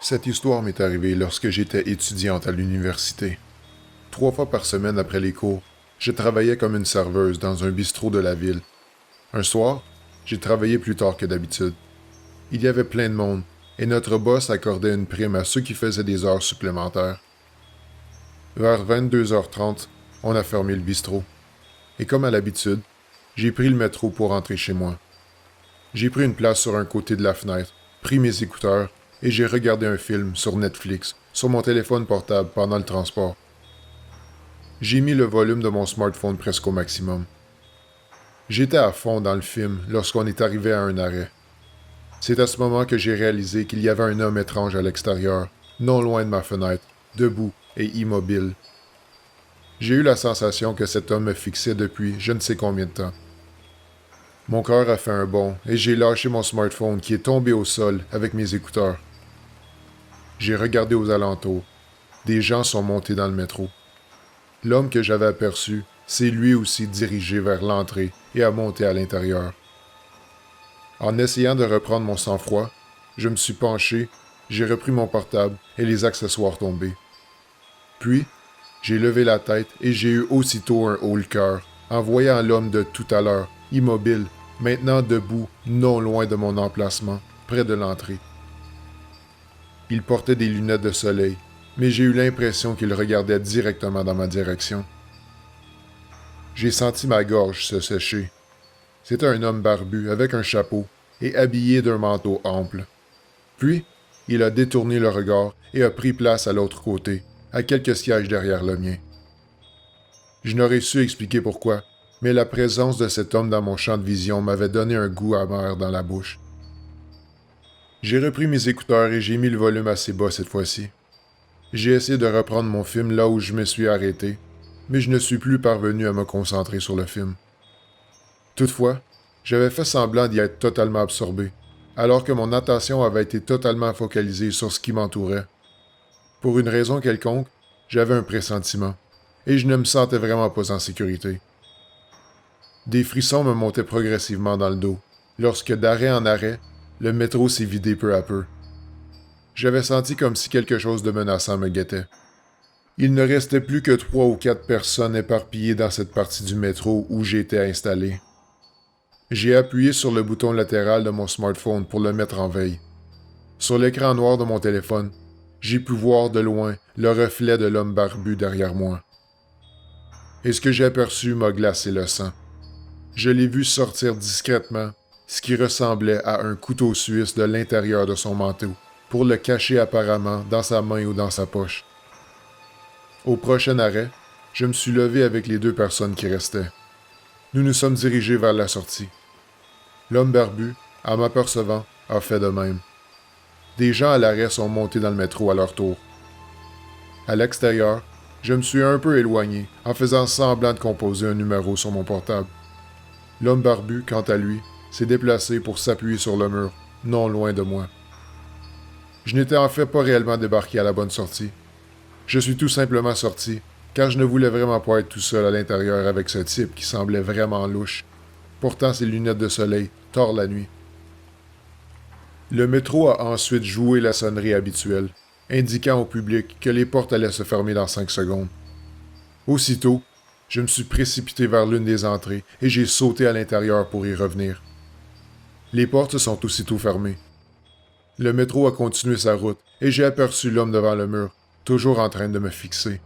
Cette histoire m'est arrivée lorsque j'étais étudiante à l'université. 3 fois par semaine après les cours, je travaillais comme une serveuse dans un bistrot de la ville. Un soir, j'ai travaillé plus tard que d'habitude. Il y avait plein de monde, et notre boss accordait une prime à ceux qui faisaient des heures supplémentaires. Vers 22h30, on a fermé le bistrot. Et comme à l'habitude, j'ai pris le métro pour rentrer chez moi. J'ai pris une place sur un côté de la fenêtre, pris mes écouteurs, et j'ai regardé un film sur Netflix, sur mon téléphone portable pendant le transport. J'ai mis le volume de mon smartphone presque au maximum. J'étais à fond dans le film lorsqu'on est arrivé à un arrêt. C'est à ce moment que j'ai réalisé qu'il y avait un homme étrange à l'extérieur, non loin de ma fenêtre, debout et immobile. J'ai eu la sensation que cet homme me fixait depuis je ne sais combien de temps. Mon cœur a fait un bond et j'ai lâché mon smartphone qui est tombé au sol avec mes écouteurs. J'ai regardé aux alentours. Des gens sont montés dans le métro. L'homme que j'avais aperçu s'est lui aussi dirigé vers l'entrée et a monté à l'intérieur. En essayant de reprendre mon sang-froid, je me suis penché, j'ai repris mon portable et les accessoires tombés. Puis, j'ai levé la tête et j'ai eu aussitôt un haut-le-cœur en voyant l'homme de tout à l'heure, immobile, maintenant debout, non loin de mon emplacement, près de l'entrée. Il portait des lunettes de soleil, mais j'ai eu l'impression qu'il regardait directement dans ma direction. J'ai senti ma gorge se sécher. C'était un homme barbu avec un chapeau et habillé d'un manteau ample. Puis, il a détourné le regard et a pris place à l'autre côté, à quelques sièges derrière le mien. Je n'aurais su expliquer pourquoi, mais la présence de cet homme dans mon champ de vision m'avait donné un goût amer dans la bouche. J'ai repris mes écouteurs et j'ai mis le volume assez bas cette fois-ci. J'ai essayé de reprendre mon film là où je me suis arrêté, mais je ne suis plus parvenu à me concentrer sur le film. Toutefois, j'avais fait semblant d'y être totalement absorbé, alors que mon attention avait été totalement focalisée sur ce qui m'entourait. Pour une raison quelconque, j'avais un pressentiment, et je ne me sentais vraiment pas en sécurité. Des frissons me montaient progressivement dans le dos, lorsque d'arrêt en arrêt, le métro s'est vidé peu à peu. J'avais senti comme si quelque chose de menaçant me guettait. Il ne restait plus que 3 ou 4 personnes éparpillées dans cette partie du métro où j'étais installé. J'ai appuyé sur le bouton latéral de mon smartphone pour le mettre en veille. Sur l'écran noir de mon téléphone, j'ai pu voir de loin le reflet de l'homme barbu derrière moi. Et ce que j'ai aperçu m'a glacé le sang. Je l'ai vu sortir discrètement, ce qui ressemblait à un couteau suisse de l'intérieur de son manteau, pour le cacher apparemment dans sa main ou dans sa poche. Au prochain arrêt, je me suis levé avec les 2 personnes qui restaient. Nous nous sommes dirigés vers la sortie. L'homme barbu, en m'apercevant, a fait de même. Des gens à l'arrêt sont montés dans le métro à leur tour. À l'extérieur, je me suis un peu éloigné en faisant semblant de composer un numéro sur mon portable. L'homme barbu, quant à lui, s'est déplacé pour s'appuyer sur le mur, non loin de moi. Je n'étais en fait pas réellement débarqué à la bonne sortie. Je suis tout simplement sorti, car je ne voulais vraiment pas être tout seul à l'intérieur avec ce type qui semblait vraiment louche. Pourtant ses lunettes de soleil, tord la nuit. Le métro a ensuite joué la sonnerie habituelle, indiquant au public que les portes allaient se fermer dans 5 secondes. Aussitôt, je me suis précipité vers l'une des entrées et j'ai sauté à l'intérieur pour y revenir. Les portes sont aussitôt fermées. Le métro a continué sa route et j'ai aperçu l'homme devant le mur, toujours en train de me fixer.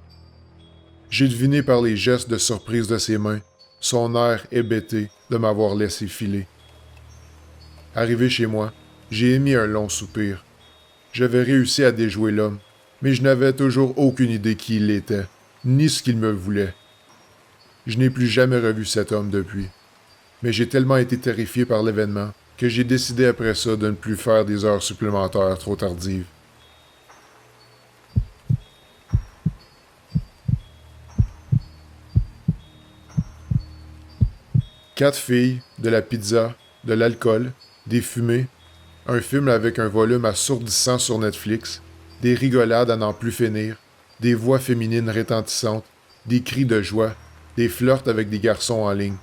J'ai deviné par les gestes de surprise de ses mains, son air hébété de m'avoir laissé filer. Arrivé chez moi, j'ai émis un long soupir. J'avais réussi à déjouer l'homme, mais je n'avais toujours aucune idée qui il était, ni ce qu'il me voulait. Je n'ai plus jamais revu cet homme depuis, mais j'ai tellement été terrifié par l'événement que j'ai décidé après ça de ne plus faire des heures supplémentaires trop tardives. Quatre filles, de la pizza, de l'alcool, des fumées, un film avec un volume assourdissant sur Netflix, des rigolades à n'en plus finir, des voix féminines rétentissantes, des cris de joie, des flirts avec des garçons en ligne.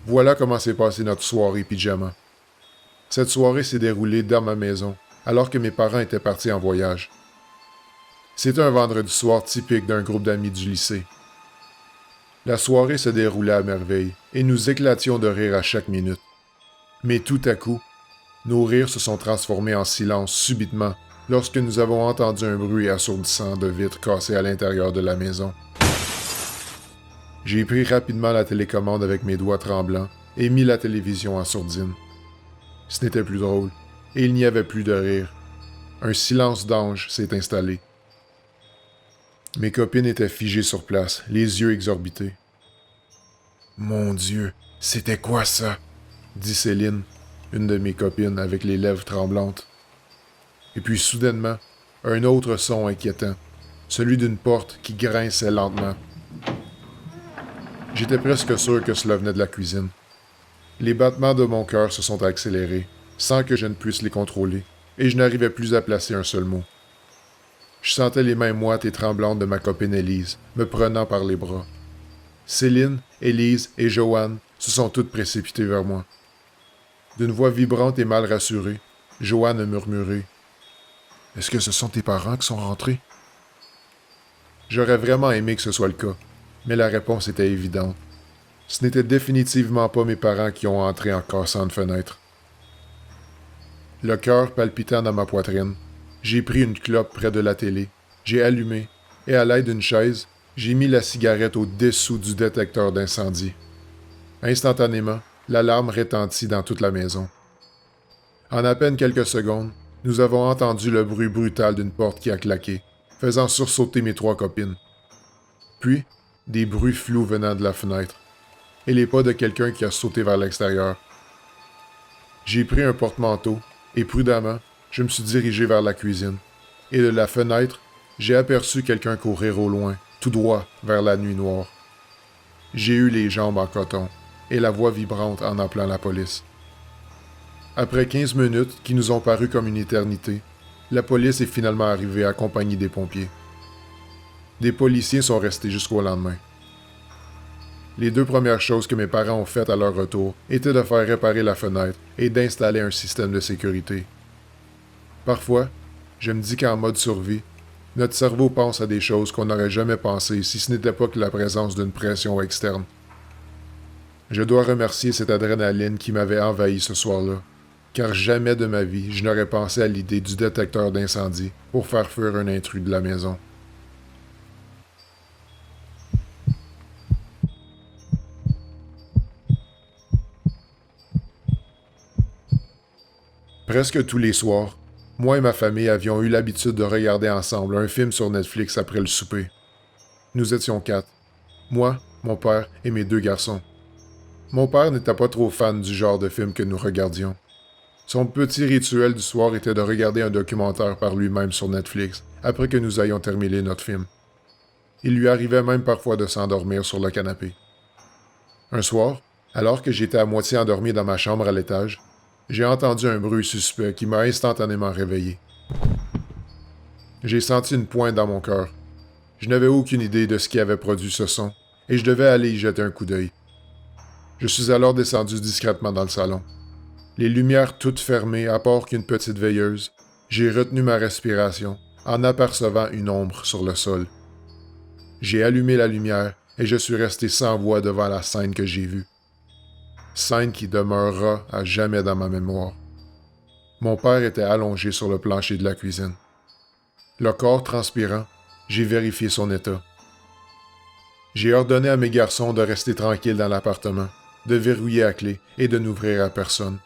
Voilà comment s'est passée notre soirée pyjama. Cette soirée s'est déroulée dans ma maison, alors que mes parents étaient partis en voyage. C'était un vendredi soir typique d'un groupe d'amis du lycée. La soirée se déroulait à merveille, et nous éclations de rire à chaque minute. Mais tout à coup, nos rires se sont transformés en silence subitement lorsque nous avons entendu un bruit assourdissant de vitres cassées à l'intérieur de la maison. J'ai pris rapidement la télécommande avec mes doigts tremblants et mis la télévision en sourdine. Ce n'était plus drôle, et il n'y avait plus de rire. Un silence d'ange s'est installé. Mes copines étaient figées sur place, les yeux exorbités. « Mon Dieu, c'était quoi ça? » dit Céline, une de mes copines avec les lèvres tremblantes. Et puis soudainement, un autre son inquiétant, celui d'une porte qui grinçait lentement. J'étais presque sûr que cela venait de la cuisine. Les battements de mon cœur se sont accélérés, sans que je ne puisse les contrôler, et je n'arrivais plus à placer un seul mot. Je sentais les mains moites et tremblantes de ma copine Élise, me prenant par les bras. Céline, Élise et Joanne se sont toutes précipitées vers moi. D'une voix vibrante et mal rassurée, Joanne a murmuré « Est-ce que ce sont tes parents qui sont rentrés? » J'aurais vraiment aimé que ce soit le cas, mais la réponse était évidente. Ce n'était définitivement pas mes parents qui ont entré en cassant une fenêtre. Le cœur palpitant dans ma poitrine, j'ai pris une clope près de la télé, j'ai allumé, et à l'aide d'une chaise, j'ai mis la cigarette au-dessous du détecteur d'incendie. Instantanément, l'alarme retentit dans toute la maison. En à peine quelques secondes, nous avons entendu le bruit brutal d'une porte qui a claqué, faisant sursauter mes 3 copines. Puis, des bruits flous venant de la fenêtre, et les pas de quelqu'un qui a sauté vers l'extérieur. J'ai pris un porte-manteau, et prudemment, je me suis dirigé vers la cuisine, et de la fenêtre, j'ai aperçu quelqu'un courir au loin, tout droit vers la nuit noire. J'ai eu les jambes en coton, et la voix vibrante en appelant la police. Après 15 minutes, qui nous ont paru comme une éternité, la police est finalement arrivée accompagnée des pompiers. Des policiers sont restés jusqu'au lendemain. Les 2 premières choses que mes parents ont faites à leur retour étaient de faire réparer la fenêtre et d'installer un système de sécurité. Parfois, je me dis qu'en mode survie, notre cerveau pense à des choses qu'on n'aurait jamais pensées si ce n'était pas que la présence d'une pression externe. Je dois remercier cette adrénaline qui m'avait envahi ce soir-là, car jamais de ma vie je n'aurais pensé à l'idée du détecteur d'incendie pour faire fuir un intrus de la maison. Presque tous les soirs, moi et ma famille avions eu l'habitude de regarder ensemble un film sur Netflix après le souper. Nous étions 4. Moi, mon père et mes 2 garçons. Mon père n'était pas trop fan du genre de film que nous regardions. Son petit rituel du soir était de regarder un documentaire par lui-même sur Netflix après que nous ayons terminé notre film. Il lui arrivait même parfois de s'endormir sur le canapé. Un soir, alors que j'étais à moitié endormi dans ma chambre à l'étage, j'ai entendu un bruit suspect qui m'a instantanément réveillé. J'ai senti une pointe dans mon cœur. Je n'avais aucune idée de ce qui avait produit ce son, et je devais aller y jeter un coup d'œil. Je suis alors descendu discrètement dans le salon. Les lumières toutes fermées à part qu'une petite veilleuse, j'ai retenu ma respiration en apercevant une ombre sur le sol. J'ai allumé la lumière et je suis resté sans voix devant la scène que j'ai vue. Scène qui demeurera à jamais dans ma mémoire. Mon père était allongé sur le plancher de la cuisine. Le corps transpirant, j'ai vérifié son état. J'ai ordonné à mes garçons de rester tranquilles dans l'appartement, de verrouiller à clé et de n'ouvrir à personne.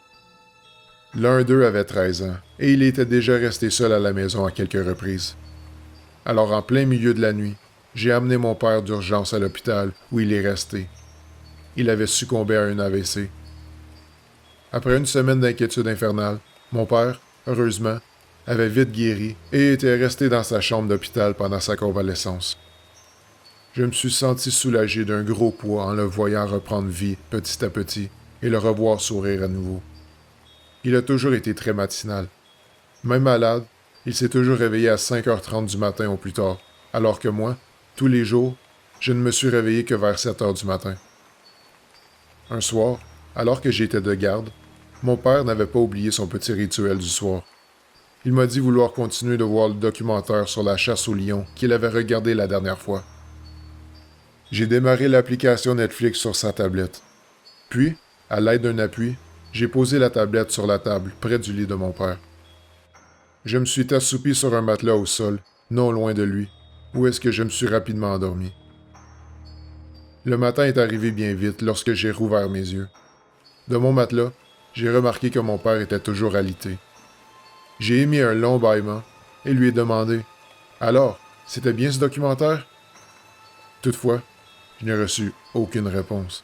L'un d'eux avait 13 ans, et il était déjà resté seul à la maison à quelques reprises. Alors en plein milieu de la nuit, j'ai amené mon père d'urgence à l'hôpital où il est resté. Il avait succombé à un AVC. Après une semaine d'inquiétude infernale, mon père, heureusement, avait vite guéri et était resté dans sa chambre d'hôpital pendant sa convalescence. Je me suis senti soulagé d'un gros poids en le voyant reprendre vie petit à petit et le revoir sourire à nouveau. Il a toujours été très matinal. Même malade, il s'est toujours réveillé à 5h30 du matin au plus tard, alors que moi, tous les jours, je ne me suis réveillé que vers 7h du matin. Un soir, alors que j'étais de garde, mon père n'avait pas oublié son petit rituel du soir. Il m'a dit vouloir continuer de voir le documentaire sur la chasse aux lions qu'il avait regardé la dernière fois. J'ai démarré l'application Netflix sur sa tablette. Puis, à l'aide d'un appui, j'ai posé la tablette sur la table près du lit de mon père. Je me suis assoupi sur un matelas au sol, non loin de lui, où est-ce que je me suis rapidement endormi. Le matin est arrivé bien vite lorsque j'ai rouvert mes yeux. De mon matelas, j'ai remarqué que mon père était toujours alité. J'ai émis un long bâillement et lui ai demandé « Alors, c'était bien ce documentaire? » Toutefois, je n'ai reçu aucune réponse.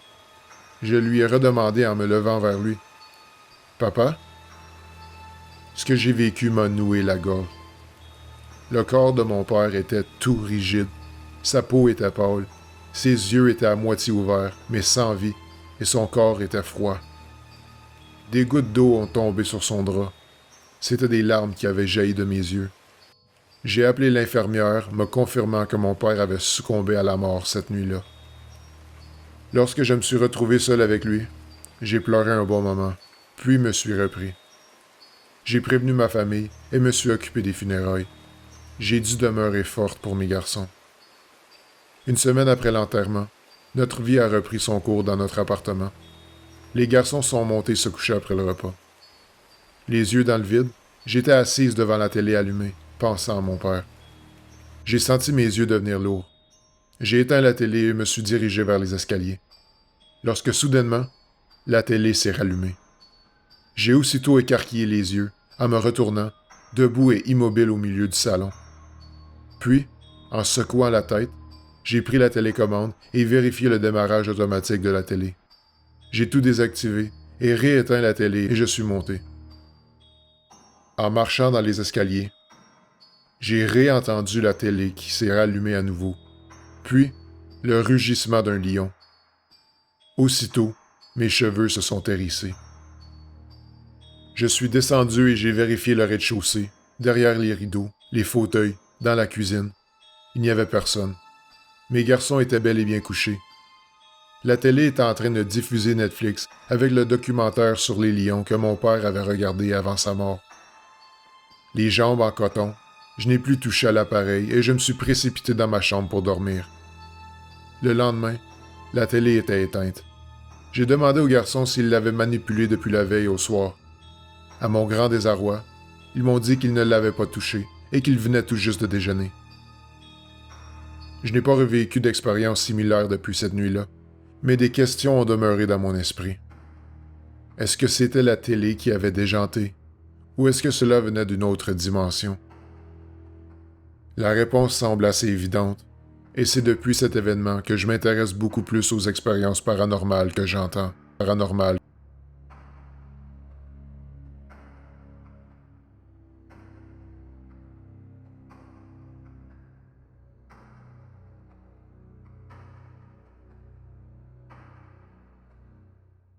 Je lui ai redemandé en me levant vers lui. « Papa? » Ce que j'ai vécu m'a noué la gorge. Le corps de mon père était tout rigide. Sa peau était pâle. Ses yeux étaient à moitié ouverts, mais sans vie, et son corps était froid. Des gouttes d'eau ont tombé sur son drap. C'étaient des larmes qui avaient jailli de mes yeux. J'ai appelé l'infirmière, me confirmant que mon père avait succombé à la mort cette nuit-là. Lorsque je me suis retrouvé seul avec lui, j'ai pleuré un bon moment, puis me suis repris. J'ai prévenu ma famille et me suis occupé des funérailles. J'ai dû demeurer forte pour mes garçons. Une semaine après l'enterrement, notre vie a repris son cours dans notre appartement. Les garçons sont montés se coucher après le repas. Les yeux dans le vide, j'étais assise devant la télé allumée, pensant à mon père. J'ai senti mes yeux devenir lourds. J'ai éteint la télé et me suis dirigé vers les escaliers. Lorsque soudainement, la télé s'est rallumée. J'ai aussitôt écarquillé les yeux, en me retournant, debout et immobile au milieu du salon. Puis, en secouant la tête, j'ai pris la télécommande et vérifié le démarrage automatique de la télé. J'ai tout désactivé et rééteint la télé et je suis monté. En marchant dans les escaliers, j'ai réentendu la télé qui s'est rallumée à nouveau, puis le rugissement d'un lion. Aussitôt, mes cheveux se sont hérissés. Je suis descendu et j'ai vérifié le rez-de-chaussée, derrière les rideaux, les fauteuils, dans la cuisine. Il n'y avait personne. Mes garçons étaient bel et bien couchés. La télé était en train de diffuser Netflix avec le documentaire sur les lions que mon père avait regardé avant sa mort. Les jambes en coton, je n'ai plus touché à l'appareil et je me suis précipité dans ma chambre pour dormir. Le lendemain, la télé était éteinte. J'ai demandé aux garçons s'ils l'avaient manipulée depuis la veille au soir. À mon grand désarroi, ils m'ont dit qu'ils ne l'avaient pas touchée et qu'ils venaient tout juste de déjeuner. Je n'ai pas revécu d'expérience similaire depuis cette nuit-là, mais des questions ont demeuré dans mon esprit. Est-ce que c'était la télé qui avait déjanté, ou est-ce que cela venait d'une autre dimension? La réponse semble assez évidente, et c'est depuis cet événement que je m'intéresse beaucoup plus aux expériences paranormales que j'entends.